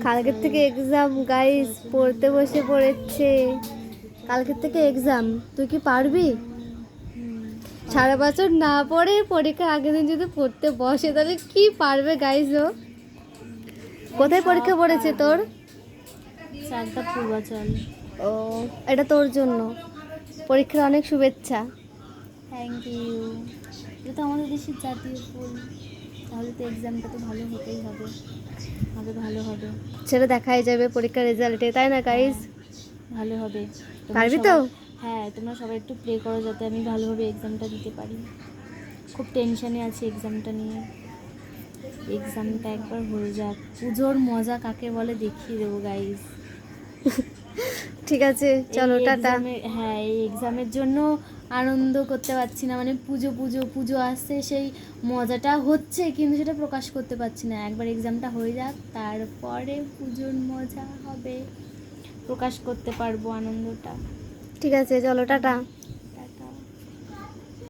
কালকের থেকে exam guys, পড়তে বসে পড়েছে। কালকের থেকে এক্সাম, তুই কি পারবি? সারা বছর না পড়ে পরীক্ষার আগের দিন যদি পড়তে বসে তাহলে কি পারবে গাইস ও? কোথায় পরীক্ষা পড়েছে তোর? চারটা পূর্বাচল। ও, এটা তোর জন্য। পরীক্ষার অনেক শুভেচ্ছা। Thank you. এটা তো আমাদের দেশের জাতীয় ফুল, তাহলে তো এক্সামটা তো ভালো হতেই হবে, আগে ভালো হবে। সেটা দেখাই যাবে পরীক্ষার রেজাল্টে, তাই না গাইস? ভালো হবে। পারবি তো? হ্যাঁ, তোমরা সবাই একটু প্রে করো যাতে আমি ভালোভাবে এক্সামটা দিতে পারি। খুব টেনশানে আছি এক্সামটা নিয়ে। এক্সামটা একবার হয়ে যাক, পুজোর মজা কাকে বলে দেখিয়ে দেবো গাইস। ঠিক আছে, চলো টাটা। হ্যাঁ, এই এক্সামের জন্য আনন্দ করতে পারছি না, মানে পুজো পুজো পুজো আসছে, সেই মজাটা হচ্ছে কিন্তু সেটা প্রকাশ করতে পারছি না। একবার এক্সামটা হয়ে যাক, তারপরে পুজোর মজা হবে, প্রকাশ করতে পারবো আনন্দটা। ঠিক আছে, চলো টাটা।